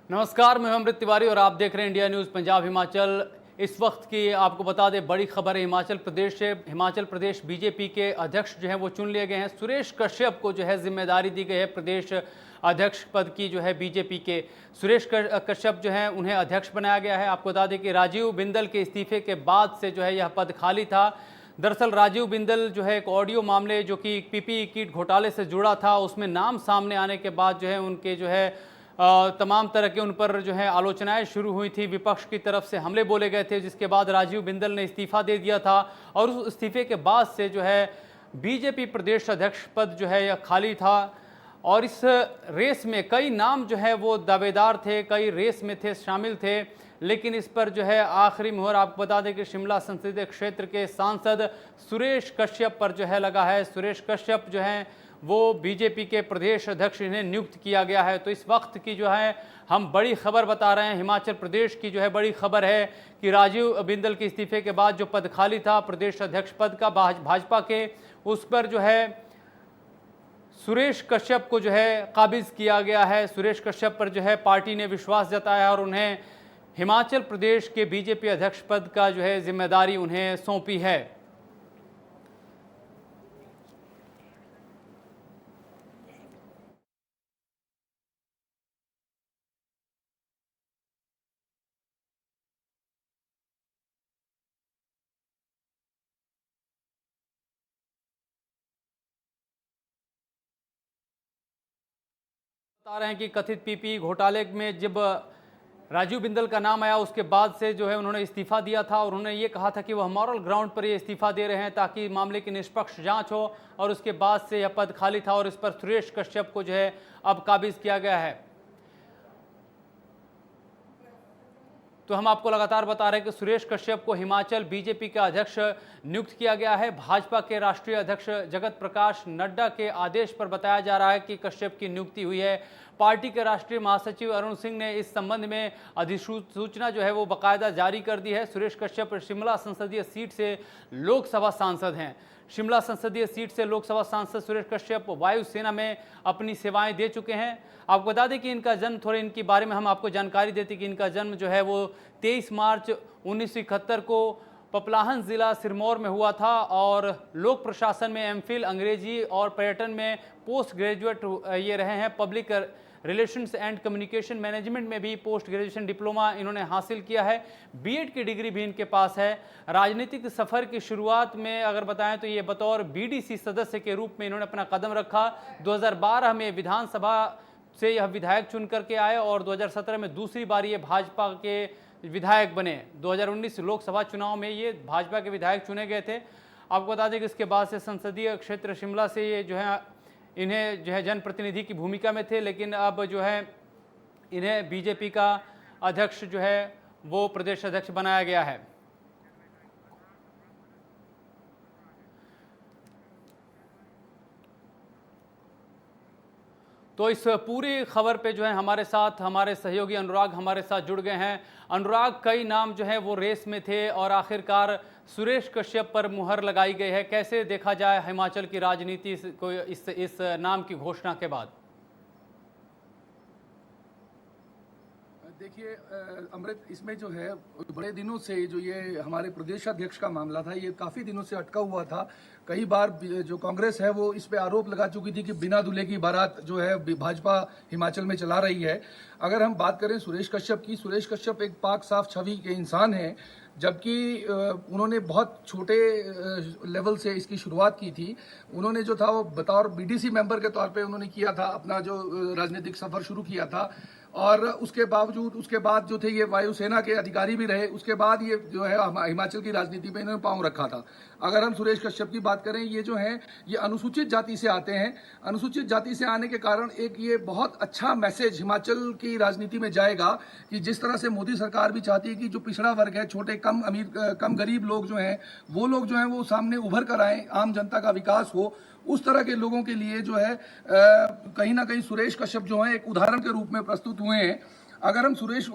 नमस्कार, मैं अमृत तिवारी और आप देख रहे हैं इंडिया न्यूज़ पंजाब हिमाचल। इस वक्त की आपको बता दें बड़ी खबर है हिमाचल प्रदेश से। हिमाचल प्रदेश बीजेपी के अध्यक्ष जो हैं वो चुन लिए गए हैं। सुरेश कश्यप को जो है जिम्मेदारी दी गई है प्रदेश अध्यक्ष पद की। जो है बीजेपी के सुरेश कश्यप जो हैं उन्हें अध्यक्ष बनाया गया है। आपको बता दें कि राजीव बिंदल के इस्तीफे के बाद से जो है यह पद खाली था। दरअसल राजीव बिंदल जो है एक ऑडियो मामले जो कि पीपीई किट घोटाले से जुड़ा था, उसमें नाम सामने आने के बाद जो है उनके जो है तमाम तरह के उन पर जो है आलोचनाएं शुरू हुई थी, विपक्ष की तरफ से हमले बोले गए थे, जिसके बाद राजीव बिंदल ने इस्तीफा दे दिया था। और उस इस्तीफे के बाद से जो है बीजेपी प्रदेश अध्यक्ष पद जो है यह खाली था। और इस रेस में कई नाम जो है वो दावेदार थे, कई रेस में थे, शामिल थे, लेकिन इस पर जो है आखिरी मुहर आपको बता दें कि शिमला संसदीय क्षेत्र के सांसद सुरेश कश्यप पर जो है लगा है। सुरेश कश्यप जो हैं वो बीजेपी के प्रदेश अध्यक्ष इन्हें नियुक्त किया गया है। तो इस वक्त की जो है हम बड़ी खबर बता रहे हैं, हिमाचल प्रदेश की जो है बड़ी खबर है कि राजीव बिंदल के इस्तीफे के बाद जो पद खाली था प्रदेश अध्यक्ष पद का भाजपा के, उस पर जो है सुरेश कश्यप को जो है काबिज किया गया है। सुरेश कश्यप पर जो है पार्टी ने विश्वास जताया और उन्हें हिमाचल प्रदेश के बीजेपी अध्यक्ष पद का जो है जिम्मेदारी उन्हें सौंपी है। बता रहे हैं कि कथित पीपी घोटाले में जब राजीव बिंदल का नाम आया उसके बाद से जो है उन्होंने इस्तीफा दिया था और उन्होंने ये कहा था कि वह मॉरल ग्राउंड पर ये इस्तीफा दे रहे हैं ताकि मामले की निष्पक्ष जांच हो। और उसके बाद से यह पद खाली था और इस पर सुरेश कश्यप को जो है अब काबिज किया गया है। तो हम आपको लगातार बता रहे हैं कि सुरेश कश्यप को हिमाचल बीजेपी का अध्यक्ष नियुक्त किया गया है। भाजपा के राष्ट्रीय अध्यक्ष जगत प्रकाश नड्डा के आदेश पर बताया जा रहा है कि कश्यप की नियुक्ति हुई है। पार्टी के राष्ट्रीय महासचिव अरुण सिंह ने इस संबंध में अधिसूचना जो है वो बाकायदा जारी कर दी है। सुरेश कश्यप शिमला संसदीय सीट से लोकसभा सांसद हैं। शिमला संसदीय सीट से लोकसभा सांसद सुरेश कश्यप वायुसेना में अपनी सेवाएं दे चुके हैं। आपको बता दें कि इनका जन्म, थोड़े इनके बारे में हम आपको जानकारी देते कि इनका जन्म जो है वो 23 मार्च 1971 को पपलाहन ज़िला सिरमौर में हुआ था और लोक प्रशासन में एमफिल, अंग्रेजी और पर्यटन में पोस्ट ग्रेजुएट ये रहे हैं। Public relations and communication management में भी पोस्ट ग्रेजुएशन डिप्लोमा इन्होंने हासिल किया है। बीएड की डिग्री भी इनके पास है। राजनीतिक सफ़र की शुरुआत में अगर बताएं तो ये बतौर बीडीसी सदस्य के रूप में इन्होंने अपना कदम रखा। 2012 में विधानसभा से यह विधायक चुन करके आए और 2017 में दूसरी बार ये भाजपा के विधायक बने। 2019 लोकसभा चुनाव में ये भाजपा के विधायक चुने गए थे। आपको बता दें कि इसके बाद से संसदीय क्षेत्र शिमला से ये जो है इन्हें जो है जनप्रतिनिधि की भूमिका में थे, लेकिन अब जो है इन्हें बीजेपी का अध्यक्ष जो है वो प्रदेश अध्यक्ष बनाया गया है। तो इस पूरी खबर पे जो है हमारे साथ हमारे सहयोगी अनुराग हमारे साथ जुड़ गए हैं। अनुराग, कई नाम जो है वो रेस में थे और आखिरकार सुरेश कश्यप पर मुहर लगाई गई है। कैसे देखा जाए हिमाचल की राजनीति को इस नाम की घोषणा के बाद? देखिए अमृत, इसमें जो है बड़े दिनों से जो ये हमारे प्रदेश अध्यक्ष का मामला था ये काफ़ी दिनों से अटका हुआ था। कई बार जो कांग्रेस है वो इस पे आरोप लगा चुकी थी कि बिना दूल्हे की बारात जो है भाजपा हिमाचल में चला रही है। अगर हम बात करें सुरेश कश्यप की, सुरेश कश्यप एक पाक साफ छवि के इंसान हैं, जबकि उन्होंने बहुत छोटे लेवल से इसकी शुरुआत की थी। उन्होंने जो था वो बतौर बीडीसी मेंबर के तौर पे उन्होंने किया था, अपना जो राजनीतिक सफ़र शुरू किया था। और उसके बावजूद उसके बाद जो थे ये वायुसेना के अधिकारी भी रहे। उसके बाद ये जो है हिमाचल की राजनीति में इन्होंने पांव रखा था। अगर हम सुरेश कश्यप की बात करें, ये जो हैं ये अनुसूचित जाति से आते हैं। अनुसूचित जाति से आने के कारण एक ये बहुत अच्छा मैसेज हिमाचल की राजनीति में जाएगा कि जिस तरह से मोदी सरकार भी चाहती है कि जो पिछड़ा वर्ग है, छोटे कम अमीर कम गरीब लोग जो हैं वो लोग जो हैं वो सामने उभर कर आए, आम जनता का विकास हो, उस तरह के लोगों के लिए जो है कहीं ना कहीं सुरेश कश्यप जो हैं एक उदाहरण के रूप में प्रस्तुत हुए हैं। अगर हम सुरेश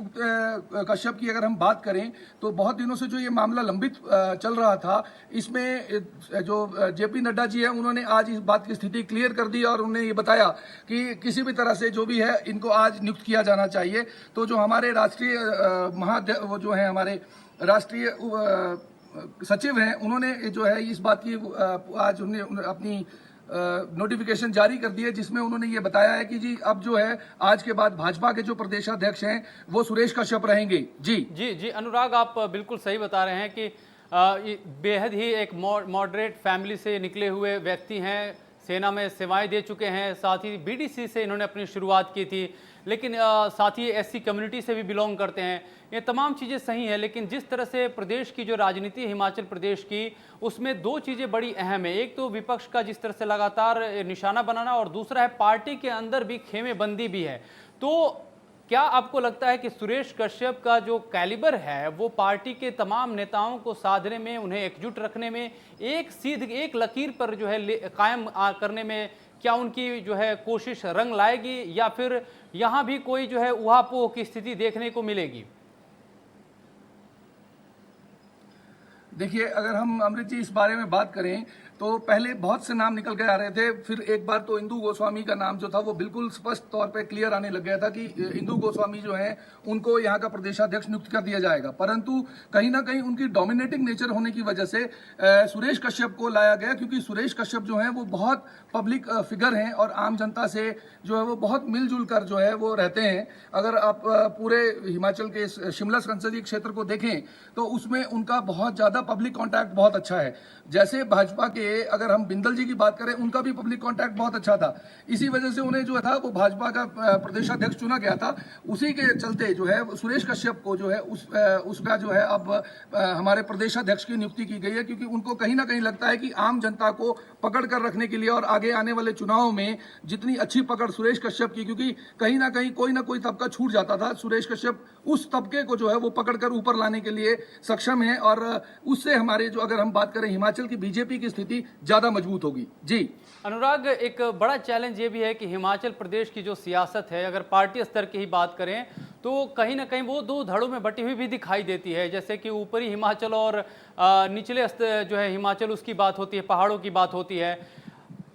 कश्यप की अगर हम बात करें तो बहुत दिनों से जो ये मामला लंबित चल रहा था, इसमें जो जेपी नड्डा जी है उन्होंने आज इस बात की स्थिति क्लियर कर दी और उन्होंने ये बताया कि किसी भी तरह से जो भी है इनको आज नियुक्त किया जाना चाहिए। तो जो हमारे राष्ट्रीय वो जो है हमारे राष्ट्रीय सचिव हैं, उन्होंने जो है इस बात की आज उन्होंने अपनी नोटिफिकेशन जारी कर दी है, जिसमें उन्होंने ये बताया है कि जी अब जो है आज के बाद भाजपा के जो प्रदेशाध्यक्ष हैं वो सुरेश कश्यप रहेंगे। जी जी जी अनुराग, आप बिल्कुल सही बता रहे हैं कि ये बेहद ही एक मॉडरेट फैमिली से निकले हुए व्यक्ति हैं, सेना में सेवाएं दे चुके हैं, साथ ही बीडीसी से इन्होंने अपनी शुरुआत की थी, लेकिन साथ ही एससी कम्युनिटी से भी बिलोंग करते हैं। ये तमाम चीज़ें सही हैं, लेकिन जिस तरह से प्रदेश की जो राजनीति है हिमाचल प्रदेश की, उसमें दो चीज़ें बड़ी अहम है। एक तो विपक्ष का जिस तरह से लगातार निशाना बनाना, और दूसरा है पार्टी के अंदर भी खेमेबंदी भी है। तो क्या आपको लगता है कि सुरेश कश्यप का जो कैलिबर है वो पार्टी के तमाम नेताओं को साधने में, उन्हें एकजुट रखने में, एक लकीर पर जो है कायम करने में, क्या उनकी जो है कोशिश रंग लाएगी, या फिर यहाँ भी कोई जो है उहापोह की स्थिति देखने को मिलेगी? देखिए, अगर हम अमृत जी इस बारे में बात करें तो पहले बहुत से नाम निकल के आ रहे थे, फिर एक बार तो इंदु गोस्वामी का नाम जो था वो बिल्कुल स्पष्ट तौर पे क्लियर आने लग गया था कि इंदु गोस्वामी जो है उनको यहाँ का प्रदेशाध्यक्ष नियुक्त कर दिया जाएगा। परंतु कहीं ना कहीं उनकी डोमिनेटिंग नेचर होने की वजह से सुरेश कश्यप को लाया गया, क्योंकि सुरेश कश्यप जो है वो बहुत पब्लिक फिगर हैं और आम जनता से जो है वो बहुत मिलजुल कर जो है वो रहते हैं। अगर आप पूरे हिमाचल के शिमला संसदीय क्षेत्र को देखें तो उसमें उनका बहुत ज़्यादा पब्लिक कॉन्टैक्ट बहुत अच्छा है। जैसे भाजपा के अगर हम बिंदल जी की बात करें, उनका भी पब्लिक कॉन्टैक्ट बहुत अच्छा था, इसी वजह से उन्हें जो था वो भाजपा का प्रदेशाध्यक्ष चुना गया था। उसी के चलते जो है सुरेश कश्यप को जो है उसका जो है अब हमारे प्रदेशाध्यक्ष की नियुक्ति की गई है, क्योंकि उनको कहीं ना कहीं लगता है कि आम जनता को पकड़ कर रखने के लिए और आगे आने वाले चुनाव में जितनी अच्छी पकड़ सुरेश कश्यप की, क्योंकि कहीं ना कहीं कोई ना कोई तबका छूट जाता था, सुरेश कश्यप उस तबके को जो है वो पकड़कर ऊपर लाने के लिए सक्षम है, और उससे हमारे जो अगर हम बात करें हिमाचल की बीजेपी की स्थिति ज्यादा मजबूत होगी। जी अनुराग, एक बड़ा चैलेंज ये भी है कि हिमाचल प्रदेश की जो सियासत है, अगर पार्टी स्तर की ही बात करें तो कहीं ना कहीं वो दो धड़ों में बटी हुई भी दिखाई देती है। जैसे कि ऊपरी हिमाचल और निचले जो है हिमाचल, उसकी बात होती है, पहाड़ों की बात होती है।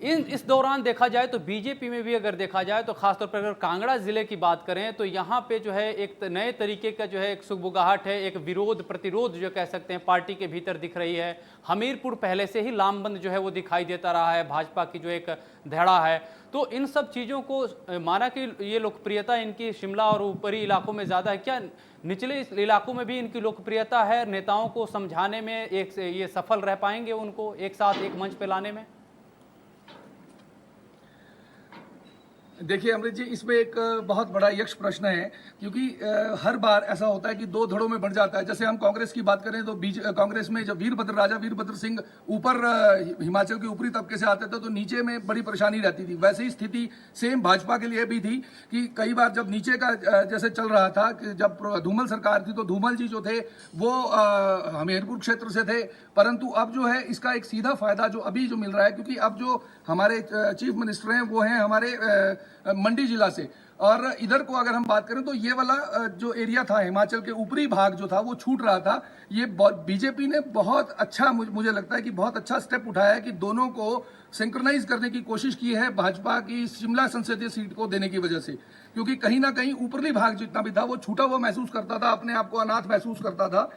इस दौरान देखा जाए तो बीजेपी में भी अगर देखा जाए तो खासतौर पर अगर कांगड़ा जिले की बात करें तो यहाँ पे जो है एक नए तरीके का जो है एक सुगबुगाहट है, एक विरोध प्रतिरोध जो कह सकते हैं पार्टी के भीतर दिख रही है। हमीरपुर पहले से ही लामबंद जो है वो दिखाई देता रहा है, भाजपा की जो एक धड़ा है। तो इन सब चीज़ों को माना कि ये लोकप्रियता इनकी शिमला और ऊपरी इलाकों में ज़्यादा है, क्या निचले इलाकों में भी इनकी लोकप्रियता है? नेताओं को समझाने में ये सफल रह पाएंगे उनको एक साथ एक मंच पे लाने में? देखिए अमृत जी, इसमें एक बहुत बड़ा यक्ष प्रश्न है, क्योंकि हर बार ऐसा होता है कि दो धड़ों में बढ़ जाता है। जैसे हम कांग्रेस की बात करें तो कांग्रेस में जब राजा वीरभद्र सिंह ऊपर हिमाचल के ऊपरी तबके से आते थे तो नीचे में बड़ी परेशानी रहती थी। वैसे ही स्थिति सेम भाजपा के लिए भी थी कि कई बार जब नीचे का जैसे चल रहा था कि जब धूमल सरकार थी तो धूमल जी जो थे वो हमीरपुर क्षेत्र से थे, परंतु अब जो है इसका एक सीधा फायदा जो अभी जो मिल रहा है, क्योंकि अब जो हमारे चीफ मिनिस्टर हैं वो हैं हमारे मंडी जिला से, और इधर को अगर हम बात करें तो ये वाला जो एरिया था हिमाचल के ऊपरी भाग जो था वो छूट रहा था। ये बीजेपी ने बहुत अच्छा, मुझे लगता है कि बहुत अच्छा स्टेप उठाया है कि दोनों को सिंक्रोनाइज करने की कोशिश की है भाजपा की शिमला संसदीय सीट को देने की वजह से, क्योंकि कहीं ना कहीं ऊपरी भाग जितना भी था वो छूटा हुआ महसूस करता था, अपने आप को अनाथ महसूस करता था।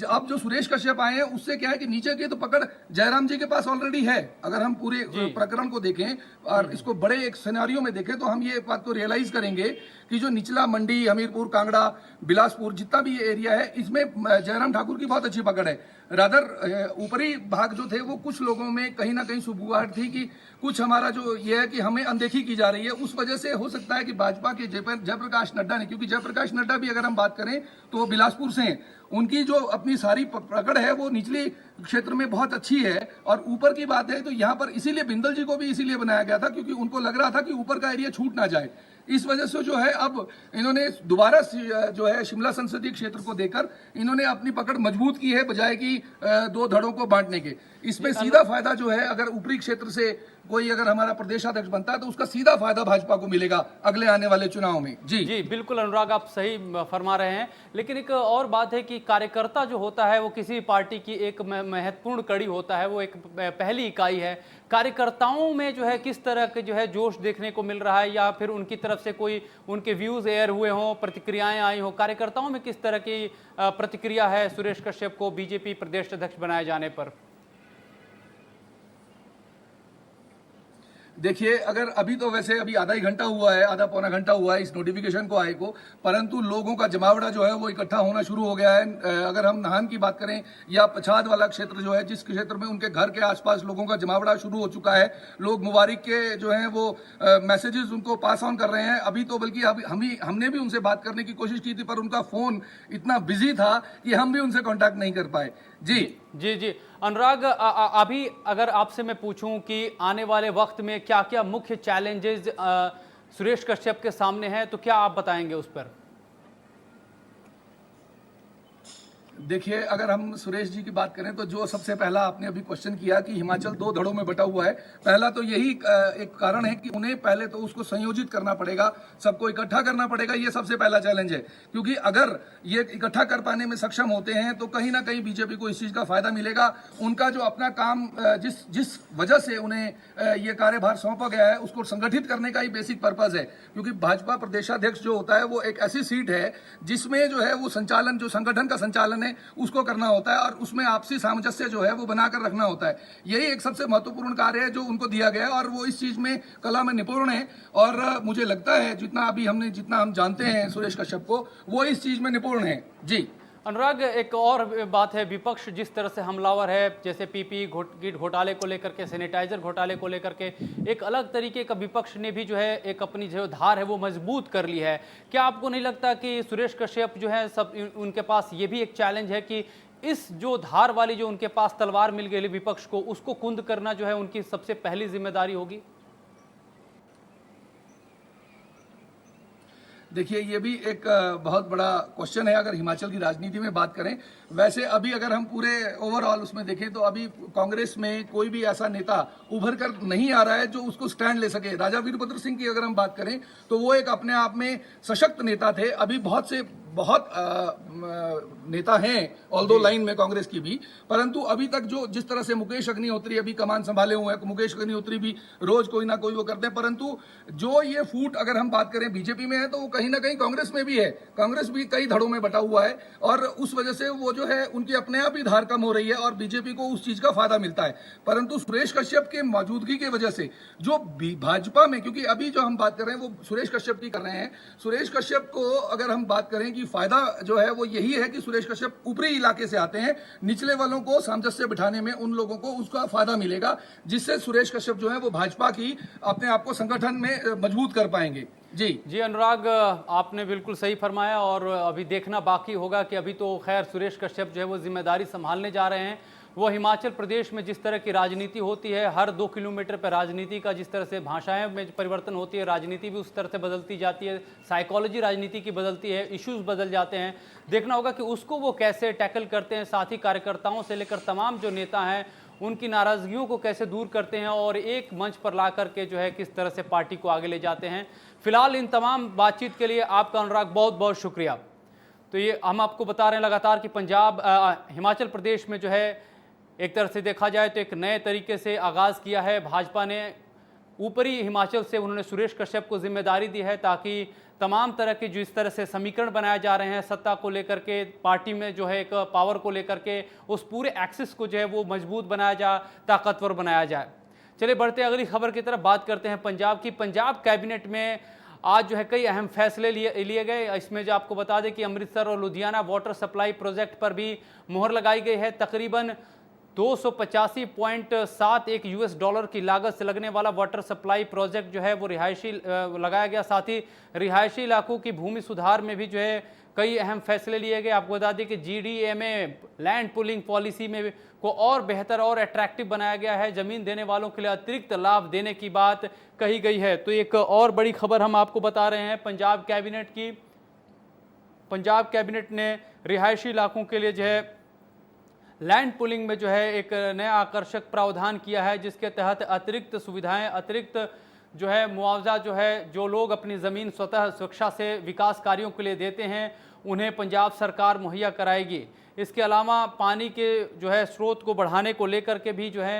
अब जो सुरेश कश्यप आए हैं उससे क्या है कि नीचे की तो पकड़ जयराम जी के पास ऑलरेडी है। अगर हम पूरे प्रकरण को देखें और इसको बड़े एक सिनेरियो में देखें तो हम ये बात को रियलाइज करेंगे कि जो निचला मंडी, हमीरपुर, कांगड़ा, बिलासपुर जितना भी ये एरिया है इसमें जयराम ठाकुर की बहुत अच्छी पकड़ है। रादर ऊपरी भाग जो थे वो कुछ लोगों में कहीं ना कहीं सुबुगाहट थी कि कुछ हमारा जो ये है कि हमें अनदेखी की जा रही है, उस वजह से हो सकता है कि भाजपा के जयप्रकाश नड्डा ने, क्योंकि जयप्रकाश नड्डा भी अगर हम बात करें तो वो बिलासपुर से हैं, उनकी जो अपनी सारी पकड़ है वो निचली क्षेत्र में बहुत अच्छी है। और ऊपर की बात है तो यहाँ पर इसीलिए बिंदल जी को भी इसीलिए बनाया गया था क्योंकि उनको लग रहा था कि ऊपर का एरिया छूट ना जाए। इस वजह से जो है अब इन्होंने दोबारा जो है शिमला संसदीय क्षेत्र को देकर इन्होंने अपनी पकड़ मजबूत की है, बजाय कि दो धड़ों को बांटने के। इसमें सीधा फायदा जो है अगर ऊपरी क्षेत्र से कोई अगर हमारा प्रदेशाध्यक्ष बनता है तो उसका सीधा फायदा भाजपा को मिलेगा अगले आने वाले चुनाव में। जी बिल्कुल अनुराग, आप सही फरमा रहे हैं। लेकिन एक और बात है कि कार्यकर्ता जो होता है वो किसी पार्टी की एक महत्वपूर्ण कड़ी होता है, वो एक पहली इकाई है। कार्यकर्ताओं में जो है किस तरह के जो है जोश देखने को मिल रहा है, या फिर उनकी तरफ से कोई उनके व्यूज एयर हुए हों, प्रतिक्रियाएं आई हों? कार्यकर्ताओं में किस तरह की प्रतिक्रिया है सुरेश कश्यप को बीजेपी प्रदेश अध्यक्ष बनाए जाने पर? देखिए, अगर अभी तो वैसे अभी आधा ही घंटा हुआ है, आधा पौना घंटा हुआ है इस नोटिफिकेशन को आए को, परंतु लोगों का जमावड़ा जो है वो इकट्ठा होना शुरू हो गया है। अगर हम नाहन की बात करें या पछाद वाला क्षेत्र जो है, जिस क्षेत्र में उनके घर के आसपास लोगों का जमावड़ा शुरू हो चुका है, लोग मुबारक के जो है वो मैसेजेस उनको पास ऑन कर रहे हैं। अभी तो बल्कि हमने भी उनसे बात करने की कोशिश की थी, पर उनका फोन इतना बिजी था कि हम भी उनसे कॉन्टैक्ट नहीं कर पाए। जी अनुराग, अभी अगर आपसे मैं पूछूं कि आने वाले वक्त में क्या क्या मुख्य चैलेंजेस सुरेश कश्यप के सामने हैं, तो क्या आप बताएंगे उस पर? देखिए, अगर हम सुरेश जी की बात करें तो जो सबसे पहला आपने अभी क्वेश्चन किया कि हिमाचल 2 धड़ों में बटा हुआ है, पहला तो यही एक कारण है कि उन्हें पहले तो उसको संयोजित करना पड़ेगा, सबको इकट्ठा करना पड़ेगा। ये सबसे पहला चैलेंज है, क्योंकि अगर ये इकट्ठा कर पाने में सक्षम होते हैं तो कहीं ना कहीं बीजेपी को इस चीज का फायदा मिलेगा। उनका जो अपना काम जिस वजह से उन्हें ये कार्यभार सौंपा गया है उसको संगठित करने का ही बेसिक पर्पज है, क्योंकि भाजपा प्रदेशाध्यक्ष जो होता है वो एक ऐसी सीट है जिसमें जो है वो संचालन, जो संगठन का संचालन है उसको करना होता है, और उसमें आपसी सामंजस्य जो है वो बनाकर रखना होता है। यही एक सबसे महत्वपूर्ण कार्य है जो उनको दिया गया है, और वो इस चीज में कला में निपुण है। और मुझे लगता है जितना हम जानते हैं सुरेश कश्यप को, वो इस चीज में निपुण है। जी अनुराग, एक और बात है, विपक्ष जिस तरह से हमलावर है, जैसे पीपी किट घोटाले को लेकर के, सैनिटाइजर घोटाले को लेकर के, एक अलग तरीके का विपक्ष ने भी जो है एक अपनी जो धार है वो मजबूत कर ली है। क्या आपको नहीं लगता कि सुरेश कश्यप जो है सब उनके पास ये भी एक चैलेंज है कि इस जो धार वाली जो उनके पास तलवार मिल गई विपक्ष को, उसको कुंद करना जो है उनकी सबसे पहली जिम्मेदारी होगी? देखिए, ये भी एक बहुत बड़ा क्वेश्चन है अगर हिमाचल की राजनीति में बात करें। वैसे अभी अगर हम पूरे ओवरऑल उसमें देखें तो अभी कांग्रेस में कोई भी ऐसा नेता उभर कर नहीं आ रहा है जो उसको स्टैंड ले सके। राजा वीरभद्र सिंह की अगर हम बात करें तो वो एक अपने आप में सशक्त नेता थे। अभी बहुत नेता हैं ऑल्दो लाइन में कांग्रेस की भी, परंतु अभी तक जो जिस तरह से मुकेश अग्निहोत्री अभी कमान संभाले हुए हैं, मुकेश अग्निहोत्री भी रोज कोई ना कोई वो करते हैं, परंतु जो ये फूट अगर हम बात करें बीजेपी में है तो वो कहीं ना कहीं कांग्रेस में भी है। कांग्रेस भी कई धड़ों में बटा हुआ है, और उस वजह से वो जो है उनकी अपने आप ही धार कम हो रही है और बीजेपी को उस चीज का फायदा मिलता है। परंतु सुरेश कश्यप के मौजूदगी की वजह से जो भाजपा में, क्योंकि अभी जो हम बात कर रहे हैं वो सुरेश कश्यप की कर रहे हैं, सुरेश कश्यप को अगर हम बात करें कि फायदा जो है वो यही है कि सुरेश कश्यप ऊपरी इलाके से आते हैं, निचले वालों को सामंजस्य बिठाने में उन लोगों को उसका फायदा मिलेगा, जिससे सुरेश कश्यप जो है वो भाजपा की अपने आप को संगठन में मजबूत कर पाएंगे। जी अनुराग, आपने बिल्कुल सही फरमाया, और अभी देखना बाकी होगा कि अभी तो खैर सुरेश कश्यप जो है वो जिम्मेदारी संभालने जा रहे हैं। वो हिमाचल प्रदेश में जिस तरह की राजनीति होती है, हर 2 किलोमीटर पर राजनीति का जिस तरह से भाषाएं में परिवर्तन होती है, राजनीति भी उस तरह से बदलती जाती है, साइकोलॉजी राजनीति की बदलती है, इश्यूज बदल जाते हैं। देखना होगा कि उसको वो कैसे टैकल करते हैं, साथ ही कार्यकर्ताओं से लेकर तमाम जो नेता हैं उनकी नाराजगियों को कैसे दूर करते हैं और एक मंच पर ला करके जो है किस तरह से पार्टी को आगे ले जाते हैं। फिलहाल इन तमाम बातचीत के लिए आपका अनुराग बहुत बहुत शुक्रिया। तो ये हम आपको बता रहे हैं लगातार कि हिमाचल प्रदेश में जो है एक तरह से देखा जाए तो एक नए तरीके से आगाज़ किया है भाजपा ने। ऊपरी हिमाचल से उन्होंने सुरेश कश्यप को जिम्मेदारी दी है ताकि तमाम तरह के जो इस तरह से समीकरण बनाए जा रहे हैं सत्ता को लेकर के, पार्टी में जो है एक पावर को लेकर के, उस पूरे एक्सिस को जो है वो मजबूत बनाया जाए, ताकतवर बनाया जाए। चलिए बढ़ते अगली खबर की तरफ बात करते हैं पंजाब की। पंजाब कैबिनेट में आज जो है कई अहम फैसले लिए गए। इसमें जो आपको बता दें कि अमृतसर और लुधियाना वाटर सप्लाई प्रोजेक्ट पर भी मुहर लगाई गई है। तकरीबन 285.71 US डॉलर की लागत से लगने वाला वाटर सप्लाई प्रोजेक्ट जो है वो रिहायशी लगाया गया। साथ ही रिहायशी इलाकों की भूमि सुधार में भी जो है कई अहम फैसले लिए गए। आपको बता दें कि GDMA लैंड पुलिंग पॉलिसी में को और बेहतर और अट्रैक्टिव बनाया गया है। ज़मीन देने वालों के लिए अतिरिक्त लाभ देने की बात कही गई है। तो एक और बड़ी खबर हम आपको बता रहे हैं पंजाब कैबिनेट की। पंजाब कैबिनेट ने रिहायशी इलाकों के लिए जो है लैंड पुलिंग में जो है एक नया आकर्षक प्रावधान किया है, जिसके तहत अतिरिक्त सुविधाएं, अतिरिक्त जो है मुआवजा जो है, जो लोग अपनी ज़मीन स्वतः स्वेच्छा से विकास कार्यों के लिए देते हैं उन्हें पंजाब सरकार मुहैया कराएगी। इसके अलावा पानी के जो है स्रोत को बढ़ाने को लेकर के भी जो है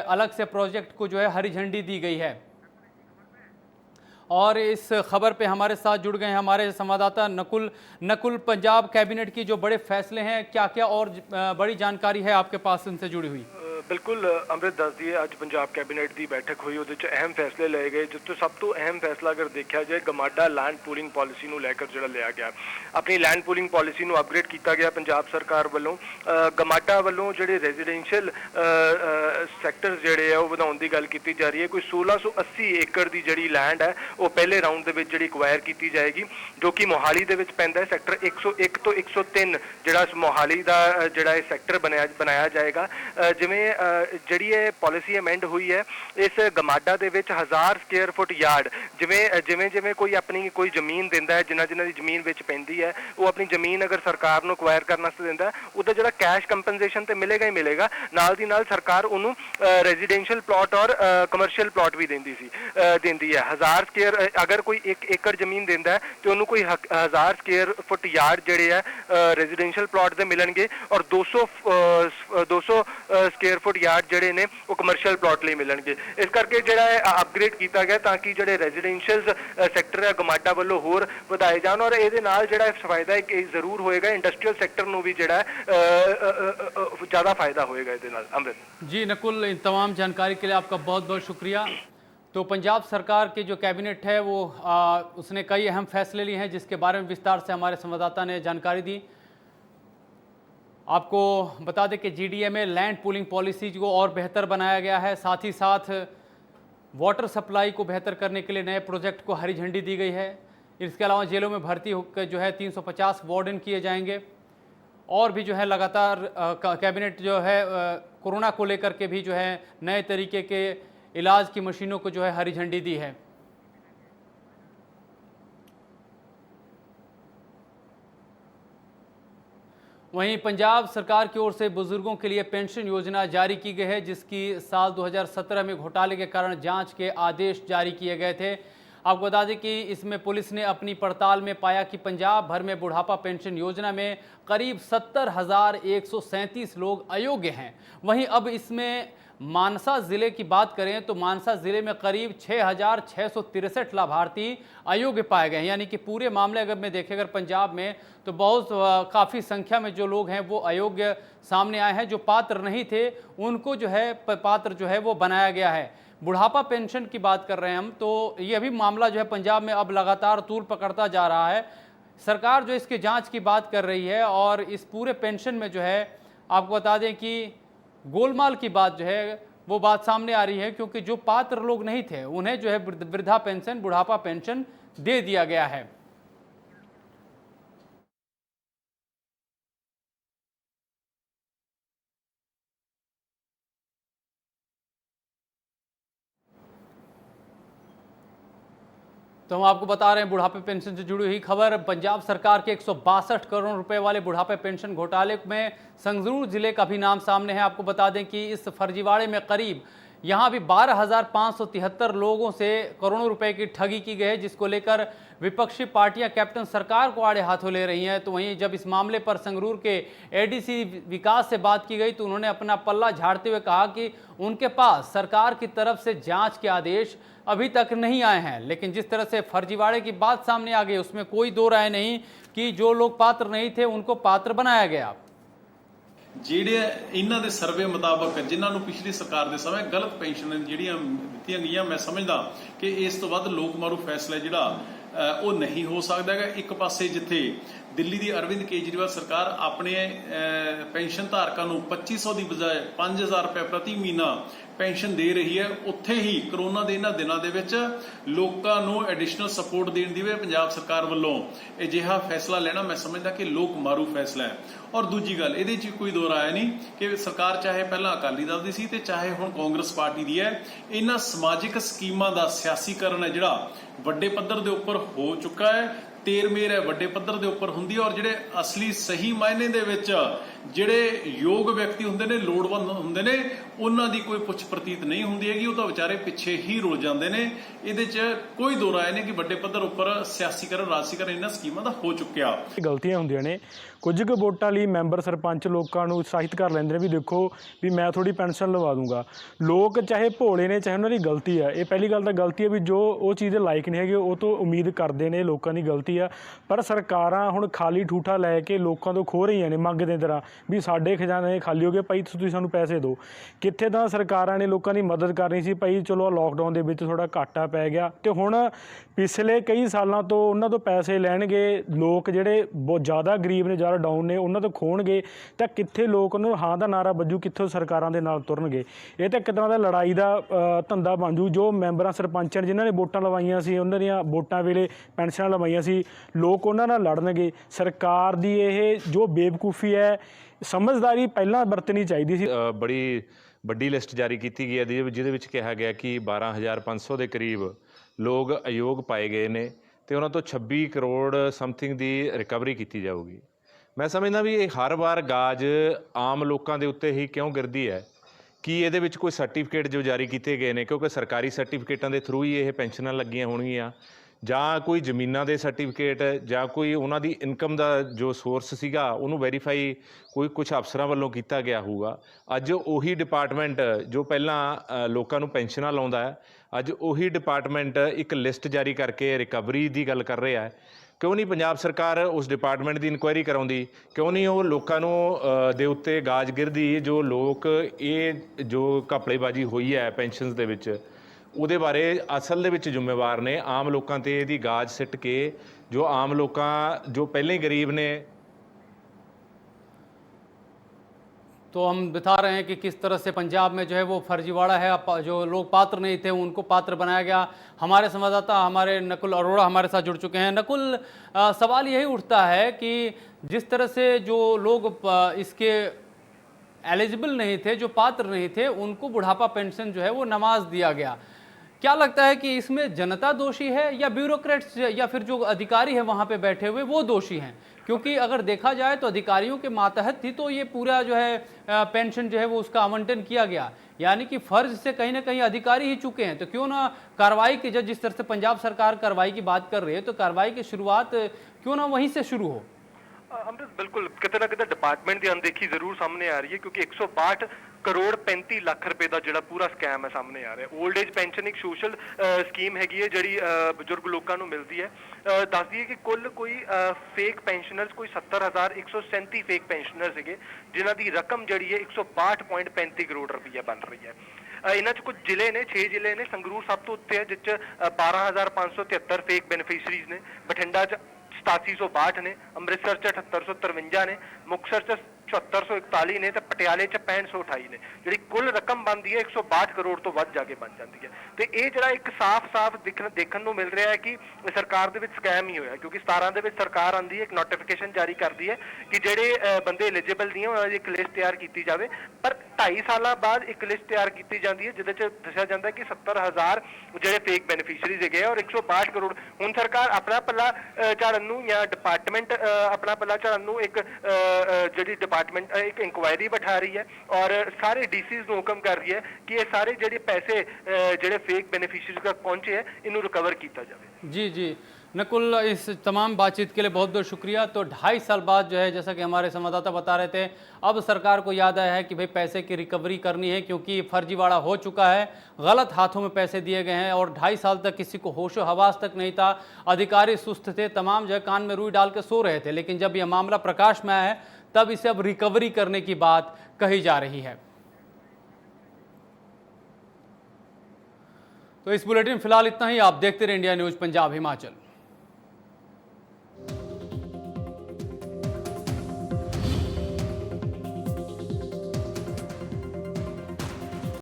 अलग से प्रोजेक्ट को जो है हरी झंडी दी गई है। और इस खबर पे हमारे साथ जुड़ गए हैं हमारे संवाददाता नकुल। पंजाब कैबिनेट की जो बड़े फैसले हैं, क्या क्या और बड़ी जानकारी है आपके पास उनसे जुड़ी हुई? बिल्कुल अमृत दस दिए, अज पंजाब कैबिनेट की बैठक हुई, उहदे च अहम फैसले लए गए, जिस तो सब तो अहम फैसला अगर देखा जाए गमाडा लैंड पूलिंग पॉलिसी नूं लैकर जिहड़ा लिया गया। अपनी लैंड पूलिंग पॉलिसी नूं अपग्रेड किया गया पंजाब सरकार वालों। गमाडा वालों जिहड़े रेजिडेंशियल सैक्टर जिहड़े है वो वधाउण दी गल कीती जा रही है। कोई 1680 एकड़ की जिहड़ी लैंड है वो पहले राउंड दे विच जिहड़ी एक्वायर की जाएगी, जो कि मोहाली दे विच पैंदा है। सैक्टर 101 तो 103 जिहड़ा मोहाली दा जिहड़ा ये सैक्टर बनाया जाएगा। जिवें जिहड़ी ये पॉलिसी अमेंड हुई है, इस गमाडा दे विच 1000 स्क्वेयर फुट यार्ड जिवें कोई अपनी कोई जमीन दिंदा है, जिन्हां दी जमीन विच पैंदी है, वो अपनी जमीन अगर सरकार नूं एक्वायर करन वास्ते दिंदा है, उहदा जिहड़ा कैश कंपनसेशन ते मिलेगा ही मिलेगा। नाल दी नाल सरकार उहनूं रेजिडेंशियल प्लॉट और कमर्शियल प्लॉट भी दिंदी है। 1000 स्क्वेयर अगर कोई 1 एकड़ जमीन दिंदा है तो उहनूं कोई 1000 स्क्वेयर फुट यार्ड जिहड़े है रेजिडेंशियल प्लॉट दे मिलणगे, और 200 स्क्वेयर फुट यार्ड जिहड़े ने वो कमर्शियल प्लॉट लिए मिलणगे। इस करके जिहड़ा है अपग्रेड किया गया ताकि जिहड़े रेजिडेंशियल सैक्टर है गमाडा वालों होर वधाए जाण, और इहदे नाल जिहड़ा फायदा जरूर होएगा इंडस्ट्रीयल सैक्टर नूं भी जिहड़ा ज़्यादा फायदा होएगा इहदे नाल। अमृत जी नकुल, इन तमाम जानकारी के लिए आपका बहुत बहुत शुक्रिया। तो पंजाब सरकार के जो कैबिनेट है वो उसने कई अहम फैसले लिए हैं, जिसके बारे में विस्तार से हमारे संवाददाता ने जानकारी दी। आपको बता दें कि जीडीए में लैंड पूलिंग पॉलिसी को और बेहतर बनाया गया है, साथ ही साथ वाटर सप्लाई को बेहतर करने के लिए नए प्रोजेक्ट को हरी झंडी दी गई है। इसके अलावा जेलों में भर्ती होकर जो है 350 वार्डन किए जाएंगे, और भी जो है लगातार कैबिनेट जो है कोरोना को लेकर के भी जो है नए तरीके के इलाज की मशीनों को जो है हरी झंडी दी है। वहीं पंजाब सरकार की ओर से बुजुर्गों के लिए पेंशन योजना जारी की गई है, जिसकी साल 2017 में घोटाले के कारण जांच के आदेश जारी किए गए थे। आपको बता दें कि इसमें पुलिस ने अपनी पड़ताल में पाया कि पंजाब भर में बुढ़ापा पेंशन योजना में करीब 70,137 लोग अयोग्य हैं। वहीं अब इसमें मानसा ज़िले की बात करें तो मानसा ज़िले में करीब 6,663 लाभार्थी अयोग्य पाए गए हैं। यानी कि पूरे मामले अगर मैं देखें अगर पंजाब में तो बहुत काफ़ी संख्या में जो लोग हैं वो अयोग्य सामने आए हैं। जो पात्र नहीं थे उनको जो है पात्र जो है वो बनाया गया है। बुढ़ापा पेंशन की बात कर रहे हैं हम, तो ये भी मामला जो है पंजाब में अब लगातार तूल पकड़ता जा रहा है। सरकार जो इसकी जांच की बात कर रही है, और इस पूरे पेंशन में जो है आपको बता दें कि गोलमाल की बात जो है वो बात सामने आ रही है, क्योंकि जो पात्र लोग नहीं थे उन्हें जो है वृद्धा पेंशन, बुढ़ापा पेंशन दे दिया गया है। तो हम आपको बता रहे हैं बुढ़ापे पेंशन से जुड़ी हुई खबर। पंजाब सरकार के 162 करोड़ रुपए वाले बुढ़ापे पेंशन घोटाले में संगरूर जिले का भी नाम सामने है। आपको बता दें कि इस फर्जीवाड़े में करीब यहाँ भी 12,573 लोगों से करोड़ों रुपए की ठगी की गई है, जिसको लेकर विपक्षी पार्टियां कैप्टन सरकार को आड़े हाथों ले रही हैं। तो वहीं जब इस मामले पर संगरूर के एडीसी विकास से बात की गई तो उन्होंने अपना पल्ला झाड़ते हुए कहा कि उनके पास सरकार की तरफ से जांच के आदेश अभी तक नहीं आए हैं। लेकिन जिस तरह से फर्जीवाड़े की बात सामने आ गई उसमें कोई दो राय नहीं कि जो लोग पात्र नहीं थे उनको पात्र बनाया गया। ਜਿਹੜੇ ਇਹਨਾਂ ਦੇ ਸਰਵੇ ਮੁਤਾਬਕ ਜਿਨ੍ਹਾਂ ਨੂੰ ਪਿਛਲੀ ਸਰਕਾਰ ਦੇ ਸਮੇਂ ਗਲਤ ਪੈਨਸ਼ਨ ਜਿਹੜੀਆਂ ਦਿੱਤੀਆਂ ਗਈਆਂ, ਮੈਂ ਸਮਝਦਾ ਕਿ ਇਸ ਤੋਂ ਵੱਧ ਲੋਕ ਮਾਰੂ ਫੈਸਲਾ ਜਿਹੜਾ ਉਹ ਨਹੀਂ ਹੋ ਸਕਦਾ ਹੈਗਾ। ਇੱਕ ਪਾਸੇ ਜਿੱਥੇ ਦਿੱਲੀ ਦੀ ਅਰਵਿੰਦ ਕੇਜਰੀਵਾਲ ਸਰਕਾਰ ਆਪਣੇ ਪੈਨਸ਼ਨ ਧਾਰਕਾਂ ਨੂੰ 2500 ਦੀ ਬਜਾਏ 5000 ਰੁਪਏ ਪ੍ਰਤੀ ਮਹੀਨਾ ਪੈਨਸ਼ਨ ਦੇ ਰਹੀ ਹੈ, ਉੱਥੇ ਹੀ ਕਰੋਨਾ ਦੇ ਇਹਨਾਂ ਦਿਨਾਂ ਦੇ ਵਿੱਚ ਲੋਕਾਂ ਨੂੰ ਐਡੀਸ਼ਨਲ ਸਪੋਰਟ ਦੇਣ ਦੀ ਵੀ ਪੰਜਾਬ ਸਰਕਾਰ ਵੱਲੋਂ ਅਜਿਹਾ ਫੈਸਲਾ ਲੈਣਾ ਮੈਂ ਸਮਝਦਾ ਕਿ ਲੋਕ ਮਾਰੂ ਫੈਸਲਾ ਹੈ। ਔਰ ਦੂਜੀ ਗੱਲ ਇਹਦੇ 'ਚ ਕੋਈ ਦੋ ਰਾਏ ਨਹੀਂ ਕਿ ਸਰਕਾਰ ਚਾਹੇ ਪਹਿਲਾਂ ਅਕਾਲੀ ਦਲ ਦੀ ਸੀ ਤੇ ਚਾਹੇ ਹੁਣ ਕਾਂਗਰਸ ਪਾਰਟੀ ਦੀ ਹੈ, ਇਹਨਾਂ ਸਮਾਜਿਕ ਸਕੀਮਾਂ ਦਾ ਸਿਆਸੀਕਰਨ ਹੈ ਜਿਹੜਾ ਵੱਡੇ ਪੱਧਰ ਦੇ ਉੱਪਰ ਹੋ ਚੁੱਕਾ ਹੈ। ਤੇਰ-ਮੇਰ ਹੈ ਵੱਡੇ ਪੱਧਰ ਦੇ ਉੱਪਰ ਹੁੰਦੀ ਹੈ, ਔਰ ਜਿਹੜੇ ਅਸਲੀ ਸਹੀ ਮਾਇਨੇ ਦੇ ਵਿੱਚ ਜਿਹੜੇ ਯੋਗ ਵਿਅਕਤੀ ਹੁੰਦੇ ਨੇ, ਲੋੜਵੰਦ ਹੁੰਦੇ ਨੇ, ਉਹਨਾਂ ਦੀ ਕੋਈ ਪੁੱਛ ਪ੍ਰਤੀਤ ਨਹੀਂ ਹੁੰਦੀ ਹੈਗੀ। ਉਹ ਤਾਂ ਵਿਚਾਰੇ ਪਿੱਛੇ ਹੀ ਰੁਲ ਜਾਂਦੇ ਨੇ। ਇਹਦੇ 'ਚ ਕੋਈ ਦੋ ਰਾਏ ਨਹੀਂ ਕਿ ਵੱਡੇ ਪੱਧਰ ਉੱਪਰ ਸਿਆਸੀਕਰਨ, ਰਾਜਸੀਕਰਨ ਇਹਨਾਂ ਸਕੀਮਾਂ ਦਾ ਹੋ ਚੁੱਕਿਆ। ਗਲਤੀਆਂ ਹੁੰਦੀਆਂ ਨੇ, ਕੁਝ ਕੁ ਵੋਟਾਂ ਲਈ ਮੈਂਬਰ ਸਰਪੰਚ ਲੋਕਾਂ ਨੂੰ ਉਤਸ਼ਾਹਿਤ ਕਰ ਲੈਂਦੇ ਨੇ ਵੀ ਦੇਖੋ ਵੀ ਮੈਂ ਤੁਹਾਡੀ ਪੈਨਸ਼ਨ ਲਵਾ ਦੂੰਗਾ। ਲੋਕ ਚਾਹੇ ਭੋਲੇ ਨੇ, ਚਾਹੇ ਉਹਨਾਂ ਦੀ ਗਲਤੀ ਆ। ਇਹ ਪਹਿਲੀ ਗੱਲ ਤਾਂ ਗਲਤੀ ਹੈ ਵੀ ਜੋ ਉਹ ਚੀਜ਼ ਦੇ ਲਾਇਕ ਨਹੀਂ ਹੈਗੇ ਉਹ ਤੋਂ ਉਮੀਦ ਕਰਦੇ ਨੇ, ਲੋਕਾਂ ਦੀ ਗਲਤੀ ਆ। ਪਰ ਸਰਕਾਰਾਂ ਹੁਣ ਖਾਲੀ ਠੂਠਾ ਲੈ ਕੇ ਲੋਕਾਂ ਤੋਂ ਖੋਹ ਰਹੀਆਂ ਨੇ ਮੰਗ ਦੇ ਤਰ੍ਹਾਂ ਵੀ ਸਾਡੇ ਖਜ਼ਾਨੇ ਖਾਲੀ ਹੋ ਗਏ ਭਾਈ, ਤੁਸੀਂ ਸਾਨੂੰ ਪੈਸੇ ਦਿਓ। ਕਿੱਥੇ ਤਾਂ ਸਰਕਾਰਾਂ ਨੇ ਲੋਕਾਂ ਦੀ ਮਦਦ ਕਰਨੀ ਸੀ ਭਾਈ, ਚਲੋ ਲੋਕਡਾਊਨ ਦੇ ਵਿੱਚ ਥੋੜ੍ਹਾ ਘਾਟਾ ਪੈ ਗਿਆ ਤੇ ਹੁਣ ਪਿਛਲੇ ਕਈ ਸਾਲਾਂ ਤੋਂ ਉਹਨਾਂ ਤੋਂ ਪੈਸੇ ਲੈਣਗੇ। ਲੋਕ ਜਿਹੜੇ ਬਹੁਤ ਜ਼ਿਆਦਾ ਗਰੀਬ ਨੇ, ਜ਼ਿਆਦਾ ਡਾਊਨ ਨੇ, ਉਹਨਾਂ ਤੋਂ ਖੋਣਗੇ ਤਾਂ ਕਿੱਥੇ ਲੋਕ ਉਹਨੂੰ ਹਾਂ ਦਾ ਨਾਰਾ ਵੱਜੂ, ਕਿੱਥੋਂ ਸਰਕਾਰਾਂ ਦੇ ਨਾਲ ਤੁਰਨਗੇ। ਇਹ ਤਾਂ ਇੱਕ ਤਰ੍ਹਾਂ ਦਾ ਲੜਾਈ ਦਾ ਧੰਦਾ ਬਣ ਜੂ। ਜੋ ਮੈਂਬਰਾਂ ਸਰਪੰਚਾਂ ਜਿਨ੍ਹਾਂ ਨੇ ਵੋਟਾਂ ਲਵਾਈਆਂ ਸੀ, ਉਹਨਾਂ ਦੀਆਂ ਵੋਟਾਂ ਵੇਲੇ ਪੈਨਸ਼ਨਾਂ ਲਵਾਈਆਂ ਸੀ, ਲੋਕ ਉਹਨਾਂ ਨਾਲ ਲੜਨਗੇ। ਸਰਕਾਰ ਦੀ ਇਹ ਜੋ ਬੇਵਕੂਫੀ ਹੈ, ਸਮਝਦਾਰੀ ਪਹਿਲਾਂ ਵਰਤਣੀ ਚਾਹੀਦੀ ਸੀ। ਬੜੀ ਵੱਡੀ ਲਿਸਟ ਜਾਰੀ ਕੀਤੀ ਗਈ ਹੈ ਜਿਹਦੇ ਵਿੱਚ ਕਿਹਾ ਗਿਆ ਕਿ 12,500 ਦੇ ਕਰੀਬ ਲੋਕ ਅਯੋਗ ਪਾਏ ਗਏ ਨੇ ਤੇ ਉਹਨਾਂ ਤੋਂ 26 ਕਰੋੜ ਸਮਥਿੰਗ ਦੀ ਰਿਕਵਰੀ ਕੀਤੀ ਜਾਊਗੀ। ਮੈਂ ਸਮਝਦਾ ਵੀ ਇਹ ਹਰ ਵਾਰ ਗਾਜ ਆਮ ਲੋਕਾਂ ਦੇ ਉੱਤੇ ਹੀ ਕਿਉਂ ਗਿਰਦੀ ਹੈ ਕਿ ਇਹਦੇ ਵਿੱਚ ਕੋਈ ਸਰਟੀਫਿਕੇਟ ਜੋ ਜਾਰੀ ਕੀਤੇ ਗਏ ਨੇ, ਕਿਉਂਕਿ ਸਰਕਾਰੀ ਸਰਟੀਫਿਕੇਟਾਂ ਦੇ ਥਰੂ ਹੀ ਇਹ ਪੈਨਸ਼ਨਾਂ ਲੱਗੀਆਂ ਹੋਣਗੀਆਂ, ਜਾਂ ਕੋਈ ਜ਼ਮੀਨਾਂ ਦੇ ਸਰਟੀਫਿਕੇਟ, ਜਾਂ ਕੋਈ ਉਹਨਾਂ ਦੀ ਇਨਕਮ ਦਾ ਜੋ ਸੋਰਸ ਸੀਗਾ ਉਹਨੂੰ ਵੈਰੀਫਾਈ ਕੁਝ ਅਫਸਰਾਂ ਵੱਲੋਂ ਕੀਤਾ ਗਿਆ ਹੋਊਗਾ। ਅੱਜ ਉਹੀ ਡਿਪਾਰਟਮੈਂਟ ਜੋ ਪਹਿਲਾਂ ਲੋਕਾਂ ਨੂੰ ਪੈਨਸ਼ਨਾਂ ਲਾਉਂਦਾ ਹੈ, ਅੱਜ ਉਹੀ ਡਿਪਾਰਟਮੈਂਟ ਇੱਕ ਲਿਸਟ ਜਾਰੀ ਕਰਕੇ ਰਿਕਵਰੀ ਦੀ ਗੱਲ ਕਰ ਰਿਹਾ ਹੈ। ਕਿਉਂ ਨਹੀਂ ਪੰਜਾਬ ਸਰਕਾਰ ਉਸ ਡਿਪਾਰਟਮੈਂਟ ਦੀ ਇਨਕੁਆਇਰੀ ਕਰਾਉਂਦੀ? ਕਿਉਂ ਨਹੀਂ ਉਹ ਲੋਕਾਂ ਨੂੰ ਦੇ ਉੱਤੇ ਗਾਜ ਗਿਰਦੀ? ਜੋ ਲੋਕ ਇਹ ਜੋ ਘਪਲੇਬਾਜ਼ੀ ਹੋਈ ਹੈ ਪੈਨਸ਼ਨਸ ਦੇ ਵਿੱਚ, ਉਹਦੇ ਬਾਰੇ ਅਸਲ ਦੇ ਵਿੱਚ ਜ਼ਿੰਮੇਵਾਰ ਨੇ ਆਮ ਲੋਕਾਂ ਤੇ ਇਹਦੀ ਗਾਜ ਸਿੱਟ ਕੇ। ਜੋ ਆਮ ਲੋਕਾਂ ਜੋ ਪਹਿਲਾਂ ਹੀ ਗਰੀਬ ਨੇ। तो हम बता रहे हैं कि किस तरह से पंजाब में जो है वो फर्जीवाड़ा है, जो लोग पात्र नहीं थे उनको पात्र बनाया गया। हमारे संवाददाता हमारे नकुल अरोड़ा हमारे साथ जुड़ चुके हैं। नकुल, सवाल यही उठता है कि जिस तरह से जो लोग इसके एलिजिबल नहीं थे, जो पात्र नहीं थे, उनको बुढ़ापा पेंशन जो है वो नवाज दिया गया। क्या लगता है कि इसमें जनता दोषी है या ब्यूरोक्रेट्स या फिर जो अधिकारी है वहाँ पे बैठे हुए वो दोषी हैं? क्योंकि अगर देखा जाए तो अधिकारियों के मातहत थी तो ये पूरा जो है पेंशन जो है वो उसका आवंटन किया गया, यानी कि फर्ज से कहीं ना कहीं अधिकारी ही चुके हैं। तो क्यों ना कार्रवाई की, जब जिस तरह से पंजाब सरकार कार्रवाई की बात कर रही है तो कार्रवाई की शुरुआत क्यों ना वहीं से शुरू हो? अमृत, बिल्कुल किते ना किते डिपार्टमेंट की अनदेखी जरूर सामने आ रही है, क्योंकि 162 करोड़ 35 लाख रुपए का जो पूरा स्कैम है सामने आ रहा है। ओल्ड एज पेंशन एक सोशल स्कीम हैगी है जी बजुर्ग लोगों को मिलती है। दस दिए कि कुल कोई फेक पेंशनर्स कोई 70,137 फेक पेंशनर्स है जिन्हों की रकम जी है 162.35 करोड़ रुपया बन रही है। इन्हों कुछ जिले ने, 6 जिले ने, संगरूर सब तो उत्ते है जिस 12,573 फेक बेनीफिशरीज ने, बठिंडा 8762 ने, अमृतसर 7853 ने, मुक्तसर 7441 ने, तो पटियाले 6528 ने। जी कुल रकम बनती है 162 करोड़ तो वध जाके बन जाती है। तो ये जरा एक साफ देखने को मिल रहा है कि सरकार दे विच स्कैम ही होया, क्योंकि 17 दे विच सरकार आंदी है, एक नोटिफिकेशन जारी करती है कि जेडे बंदे एलिजिबल नहीं उन्होंने एक लिस्ट तैयार की जाए, पर 2.5 साल बाद एक लिस्ट तैयार की जाती है जिहदे च दस्सिया जाता है कि 70,000 जेडे फेक बेनीफिशरीज है और 162 करोड़। हुण सरकार अपना पल्ला झाड़न नूं या डिपार्टमेंट अपना पल्ला झाड़न नूं एक जिहड़ी डिपार्टमेंट एक इंक्वायरी बैठा रही है और सारे डीसीज को हुक्म कर रही है कि ये सारे जेडे पैसे जेडे फेक बेनीफिशरीज तक पहुंचे हैं इन्हों रिकवर किया जाए। जी जी नकुल, इस तमाम बातचीत के लिए बहुत बहुत शुक्रिया। तो 2.5 साल बाद जो है, जैसा कि हमारे संवाददाता बता रहे थे, अब सरकार को याद आया है कि भाई पैसे की रिकवरी करनी है, क्योंकि फर्जीवाड़ा हो चुका है, गलत हाथों में पैसे दिए गए हैं और 2.5 साल तक किसी को होशो हवास तक नहीं था। अधिकारी सुस्त थे, तमाम जो है कान में रुई डाल के सो रहे थे। लेकिन जब यह मामला प्रकाश में आया है तब इसे अब रिकवरी करने की बात कही जा रही है। तो इस बुलेटिन फिलहाल इतना ही। आप देखते रहे इंडिया न्यूज़ पंजाब हिमाचल।